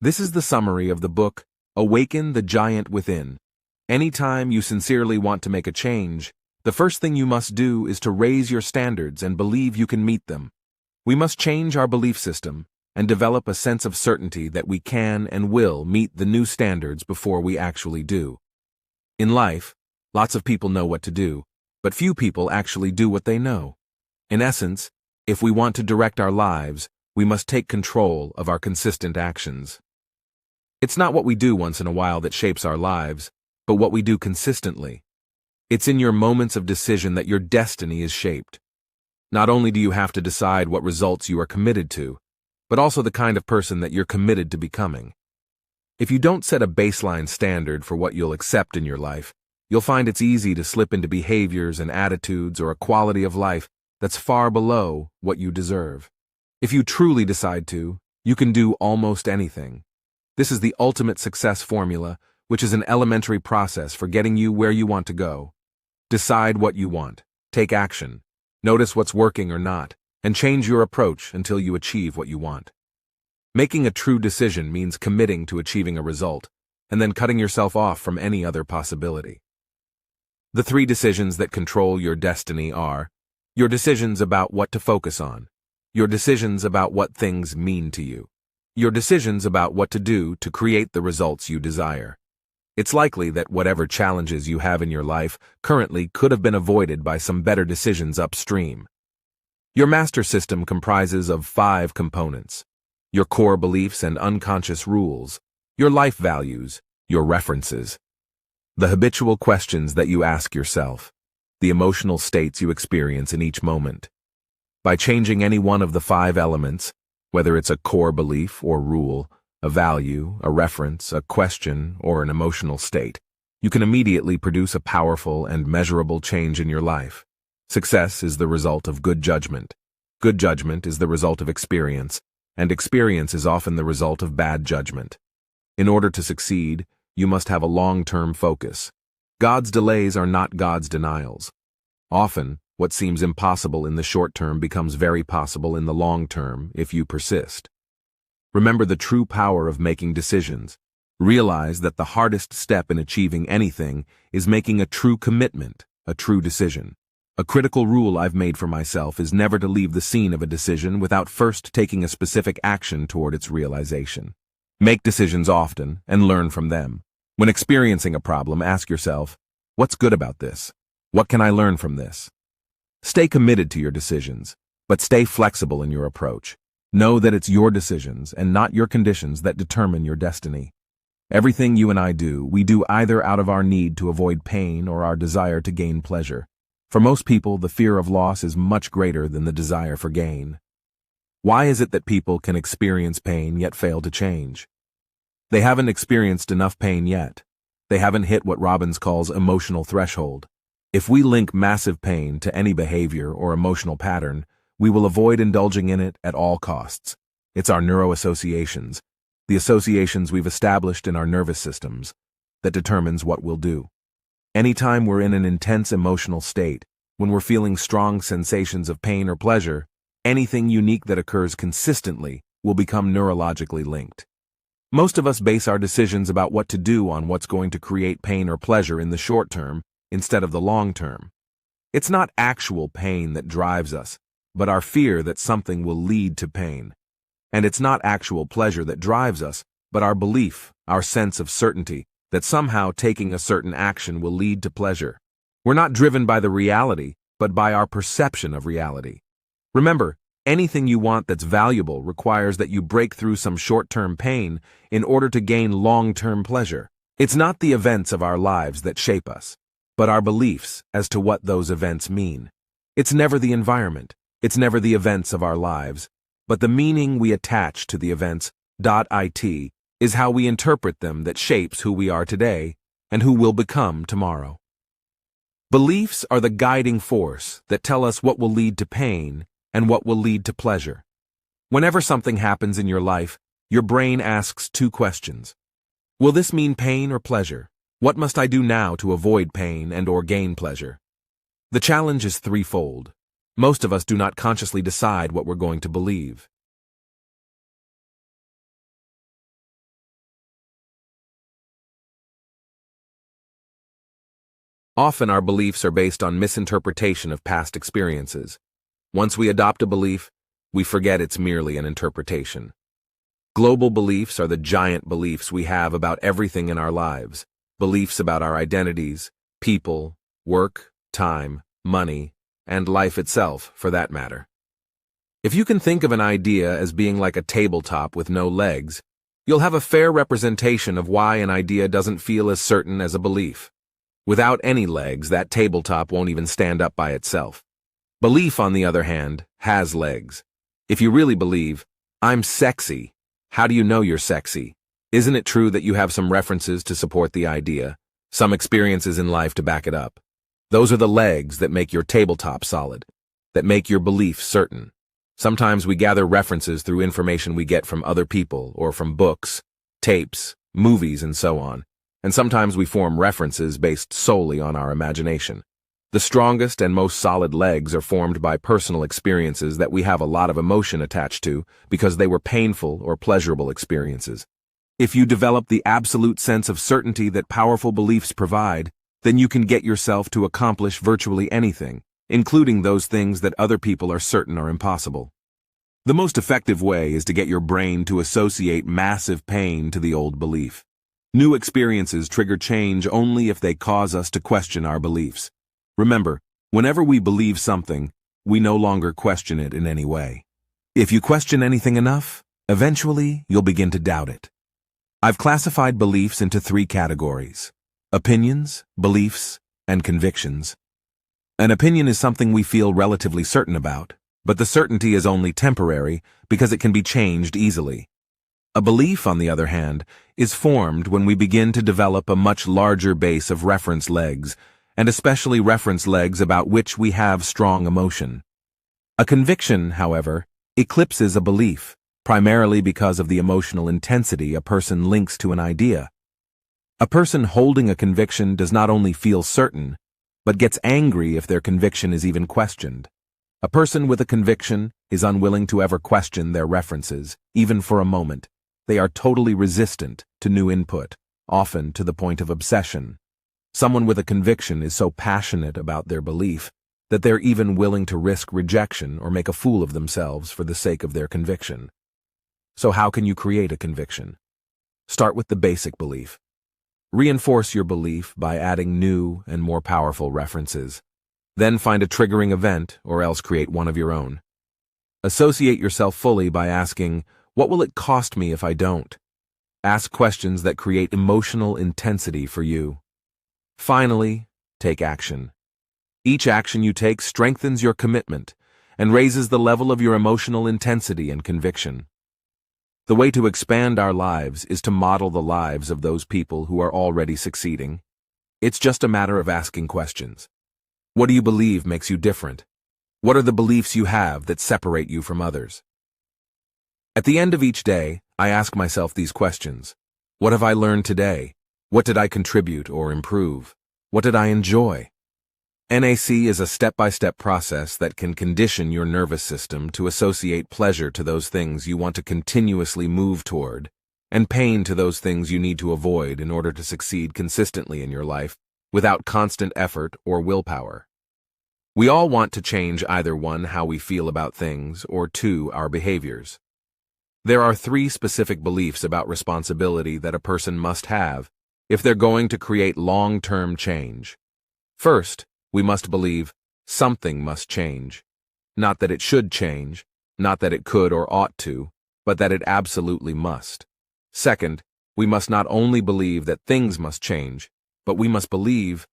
This is the summary of the book, Awaken the Giant Within. Anytime you sincerely want to make a change, the first thing you must do is to raise your standards and believe you can meet them. We must change our belief system and develop a sense of certainty that we can and will meet the new standards before we actually do. In life, lots of people know what to do, but few people actually do what they know. In essence, if we want to direct our lives, we must take control of our consistent actions. It's not what we do once in a while that shapes our lives, but what we do consistently. It's in your moments of decision that your destiny is shaped. Not only do you have to decide what results you are committed to, but also the kind of person that you're committed to becoming. If you don't set a baseline standard for what you'll accept in your life, you'll find it's easy to slip into behaviors and attitudes or a quality of life that's far below what you deserve. If you truly decide to, you can do almost anything. This is the ultimate success formula, which is an elementary process for getting you where you want to go. Decide what you want, take action, notice what's working or not, and change your approach until you achieve what you want. Making a true decision means committing to achieving a result, and then cutting yourself off from any other possibility. The 3 decisions that control your destiny are your decisions about what to focus on, your decisions about what things mean to you, your decisions about what to do to create the results you desire. It's likely that whatever challenges you have in your life currently could have been avoided by some better decisions upstream. Your master system comprises of 5 components: your core beliefs and unconscious rules, your life values, your references, the habitual questions that you ask yourself, the emotional states you experience in each moment. By changing any one of the 5 elements, whether it's a core belief or rule, a value, a reference, a question, or an emotional state, you can immediately produce a powerful and measurable change in your life. Success is the result of good judgment. Good judgment is the result of experience, and experience is often the result of bad judgment. In order to succeed, you must have a long-term focus. God's delays are not God's denials. Often, what seems impossible in the short term becomes very possible in the long term if you persist. Remember the true power of making decisions. Realize that the hardest step in achieving anything is making a true commitment, a true decision. A critical rule I've made for myself is never to leave the scene of a decision without first taking a specific action toward its realization. Make decisions often and learn from them. When experiencing a problem, ask yourself, what's good about this? What can I learn from this? Stay committed to your decisions, but stay flexible in your approach. Know that it's your decisions and not your conditions that determine your destiny. Everything you and I do, we do either out of our need to avoid pain or our desire to gain pleasure. For most people, the fear of loss is much greater than the desire for gain. Why is it that people can experience pain yet fail to change? They haven't experienced enough pain yet. They haven't hit what Robbins calls emotional threshold. If we link massive pain to any behavior or emotional pattern, we will avoid indulging in it at all costs. It's our neuroassociations, the associations we've established in our nervous systems, that determines what we'll do. Anytime we're in an intense emotional state, when we're feeling strong sensations of pain or pleasure, anything unique that occurs consistently will become neurologically linked. Most of us base our decisions about what to do on what's going to create pain or pleasure in the short term instead of the long term. It's not actual pain that drives us, but our fear that something will lead to pain. And it's not actual pleasure that drives us, but our belief, our sense of certainty, that somehow taking a certain action will lead to pleasure. We're not driven by the reality, but by our perception of reality. Remember, anything you want that's valuable requires that you break through some short-term pain in order to gain long-term pleasure. It's not the events of our lives that shape us, but our beliefs as to what those events mean. It's never the environment. It's never the events of our lives, but the meaning we attach to the events. It is how we interpret them that shapes who we are today and who we'll become tomorrow. Beliefs are the guiding force that tell us what will lead to pain and what will lead to pleasure. Whenever something happens in your life, your brain asks 2 questions. Will this mean pain or pleasure? What must I do now to avoid pain and or gain pleasure? The challenge is threefold. Most of us do not consciously decide what we're going to believe. Often our beliefs are based on misinterpretation of past experiences. Once we adopt a belief, we forget it's merely an interpretation. Global beliefs are the giant beliefs we have about everything in our lives, beliefs about our identities, people, work, time, money, and life itself, for that matter. If you can think of an idea as being like a tabletop with no legs, you'll have a fair representation of why an idea doesn't feel as certain as a belief. Without any legs, that tabletop won't even stand up by itself. Belief, on the other hand, has legs. If you really believe, "I'm sexy," how do you know you're sexy? Isn't it true that you have some references to support the idea, some experiences in life to back it up? Those are the legs that make your tabletop solid, that make your belief certain. Sometimes we gather references through information we get from other people or from books, tapes, movies, and so on. And sometimes we form references based solely on our imagination. The strongest and most solid legs are formed by personal experiences that we have a lot of emotion attached to because they were painful or pleasurable experiences. If you develop the absolute sense of certainty that powerful beliefs provide, then you can get yourself to accomplish virtually anything, including those things that other people are certain are impossible. The most effective way is to get your brain to associate massive pain to the old belief. New experiences trigger change only if they cause us to question our beliefs. Remember, whenever we believe something, we no longer question it in any way. If you question anything enough, eventually you'll begin to doubt it. I've classified beliefs into 3 categories: opinions, beliefs, and convictions. An opinion is something we feel relatively certain about, but the certainty is only temporary because it can be changed easily. A belief, on the other hand, is formed when we begin to develop a much larger base of reference legs, and especially reference legs about which we have strong emotion. A conviction, however, eclipses a belief, primarily because of the emotional intensity a person links to an idea. A person holding a conviction does not only feel certain, but gets angry if their conviction is even questioned. A person with a conviction is unwilling to ever question their references, even for a moment. They are totally resistant to new input, often to the point of obsession. Someone with a conviction is so passionate about their belief that they're even willing to risk rejection or make a fool of themselves for the sake of their conviction. So how can you create a conviction? Start with the basic belief. Reinforce your belief by adding new and more powerful references. Then find a triggering event or else create one of your own. Associate yourself fully by asking, "What will it cost me if I don't?" Ask questions that create emotional intensity for you. Finally, take action. Each action you take strengthens your commitment and raises the level of your emotional intensity and conviction. The way to expand our lives is to model the lives of those people who are already succeeding. It's just a matter of asking questions. What do you believe makes you different? What are the beliefs you have that separate you from others? At the end of each day, I ask myself these questions. What have I learned today? What did I contribute or improve? What did I enjoy? NAC is a step-by-step process that can condition your nervous system to associate pleasure to those things you want to continuously move toward, and pain to those things you need to avoid in order to succeed consistently in your life without constant effort or willpower. We all want to change either 1, how we feel about things, or 2, our behaviors. There are 3 specific beliefs about responsibility that a person must have if they're going to create long-term change. First, we must believe something must change. Not that it should change, not that it could or ought to, but that it absolutely must. Second, we must not only believe that things must change, but we must believe,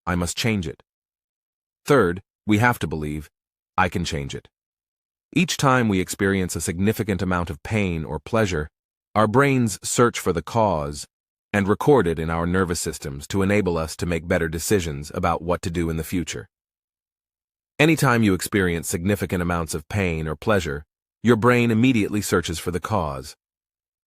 I must change it. Third, we have to believe, I can change it. Each time we experience a significant amount of pain or pleasure, our brains search for the cause and record it in our nervous systems to enable us to make better decisions about what to do in the future. Anytime you experience significant amounts of pain or pleasure, your brain immediately searches for the cause.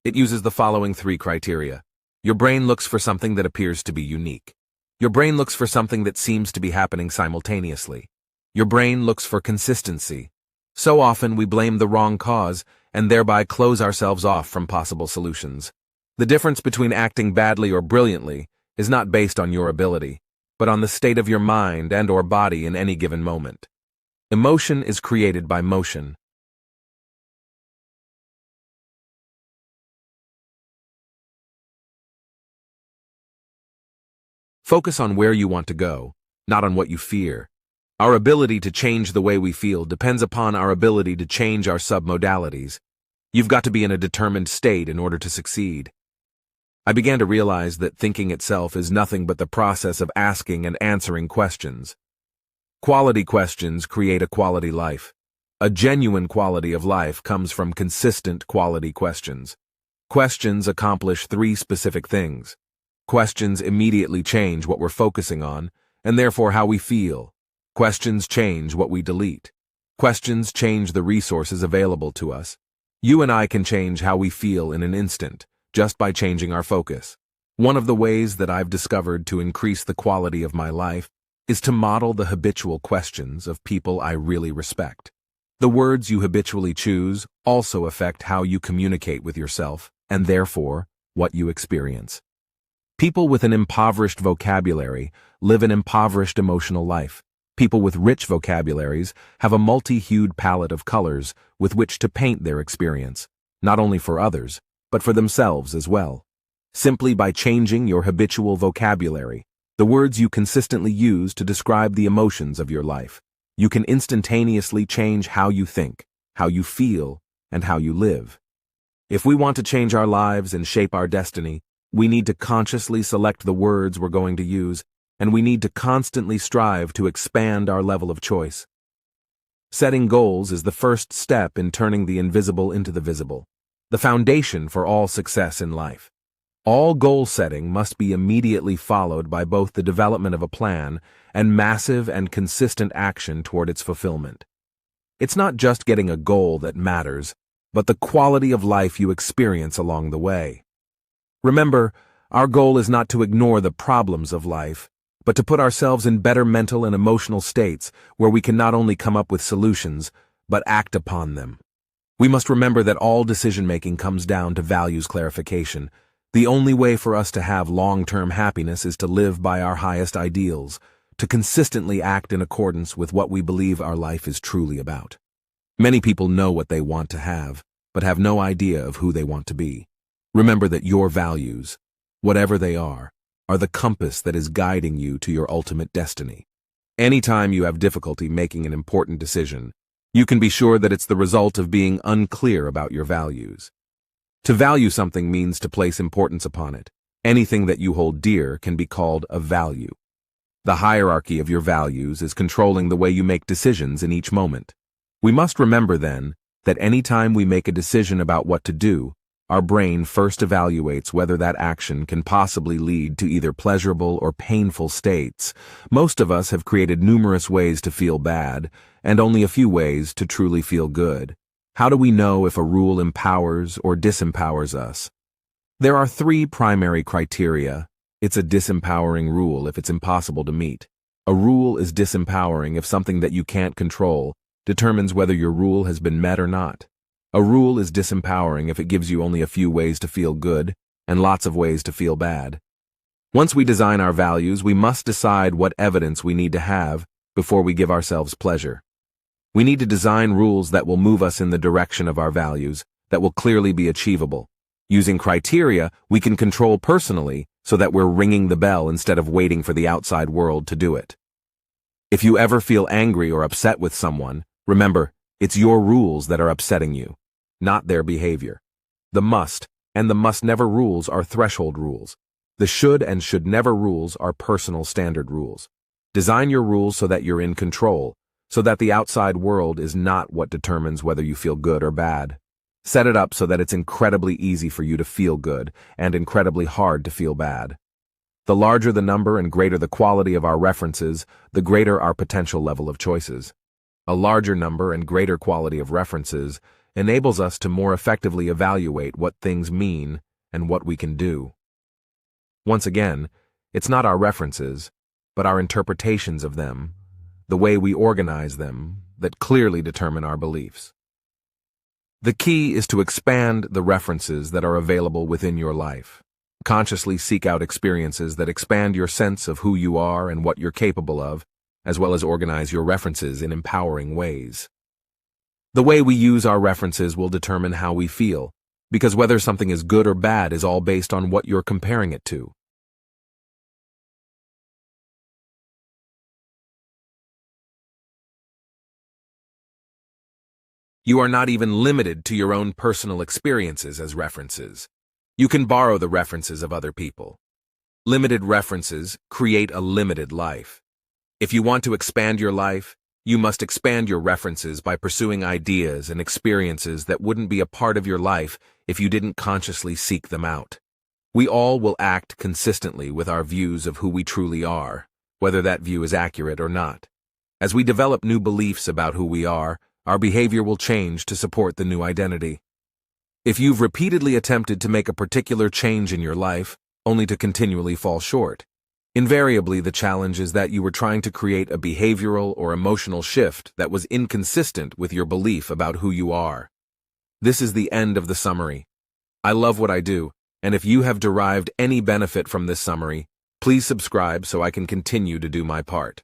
It uses the following 3 criteria. Your brain looks for something that appears to be unique. Your brain looks for something that seems to be happening simultaneously. Your brain looks for consistency. So often we blame the wrong cause and thereby close ourselves off from possible solutions. The difference between acting badly or brilliantly is not based on your ability, but on the state of your mind and/or body in any given moment. Emotion is created by motion. Focus on where you want to go, not on what you fear. Our ability to change the way we feel depends upon our ability to change our submodalities. You've got to be in a determined state in order to succeed. I began to realize that thinking itself is nothing but the process of asking and answering questions. Quality questions create a quality life. A genuine quality of life comes from consistent quality questions. Questions accomplish three specific things. Questions immediately change what we're focusing on, and therefore how we feel. Questions change what we delete. Questions change the resources available to us. You and I can change how we feel in an instant, just by changing our focus. One of the ways that I've discovered to increase the quality of my life is to model the habitual questions of people I really respect. The words you habitually choose also affect how you communicate with yourself, and therefore, what you experience. People with an impoverished vocabulary live an impoverished emotional life. People with rich vocabularies have a multi-hued palette of colors with which to paint their experience, not only for others, but for themselves as well. Simply by changing your habitual vocabulary, the words you consistently use to describe the emotions of your life, you can instantaneously change how you think, how you feel, and how you live. If we want to change our lives and shape our destiny, we need to consciously select the words we're going to use, and we need to constantly strive to expand our level of choice. Setting goals is the first step in turning the invisible into the visible, the foundation for all success in life. All goal setting must be immediately followed by both the development of a plan and massive and consistent action toward its fulfillment. It's not just getting a goal that matters, but the quality of life you experience along the way. Remember, our goal is not to ignore the problems of life, but to put ourselves in better mental and emotional states where we can not only come up with solutions, but act upon them. We must remember that all decision-making comes down to values clarification. The only way for us to have long-term happiness is to live by our highest ideals, to consistently act in accordance with what we believe our life is truly about. Many people know what they want to have, but have no idea of who they want to be. Remember that your values, whatever they are the compass that is guiding you to your ultimate destiny. Anytime you have difficulty making an important decision, you can be sure that it's the result of being unclear about your values. To value something means to place importance upon it. Anything that you hold dear can be called a value. The hierarchy of your values is controlling the way you make decisions in each moment. We must remember then that anytime we make a decision about what to do, our brain first evaluates whether that action can possibly lead to either pleasurable or painful states. Most of us have created numerous ways to feel bad, and only a few ways to truly feel good. How do we know if a rule empowers or disempowers us? There are three primary criteria. It's a disempowering rule if it's impossible to meet. A rule is disempowering if something that you can't control determines whether your rule has been met or not. A rule is disempowering if it gives you only a few ways to feel good and lots of ways to feel bad. Once we design our values, we must decide what evidence we need to have before we give ourselves pleasure. We need to design rules that will move us in the direction of our values, that will clearly be achievable. Using criteria we can control personally so that we're ringing the bell instead of waiting for the outside world to do it. If you ever feel angry or upset with someone, remember, it's your rules that are upsetting you, not their behavior. The must and the must never rules are threshold rules. The should and should never rules are personal standard rules. Design your rules so that you're in control, so that the outside world is not what determines whether you feel good or bad. Set it up so that it's incredibly easy for you to feel good and incredibly hard to feel bad. The larger the number and greater the quality of our references, the greater our potential level of choices. A larger number and greater quality of references enables us to more effectively evaluate what things mean and what we can do. Once again, it's not our references, but our interpretations of them, the way we organize them, that clearly determine our beliefs. The key is to expand the references that are available within your life. Consciously seek out experiences that expand your sense of who you are and what you're capable of, as well as organize your references in empowering ways. The way we use our references will determine how we feel, because whether something is good or bad is all based on what you're comparing it to. You are not even limited to your own personal experiences as references. You can borrow the references of other people. Limited references create a limited life. If you want to expand your life, you must expand your references by pursuing ideas and experiences that wouldn't be a part of your life if you didn't consciously seek them out. We all will act consistently with our views of who we truly are, whether that view is accurate or not. As we develop new beliefs about who we are, our behavior will change to support the new identity. If you've repeatedly attempted to make a particular change in your life, only to continually fall short, invariably the challenge is that you were trying to create a behavioral or emotional shift that was inconsistent with your belief about who you are. This is the end of the summary. I love what I do, and if you have derived any benefit from this summary, please subscribe so I can continue to do my part.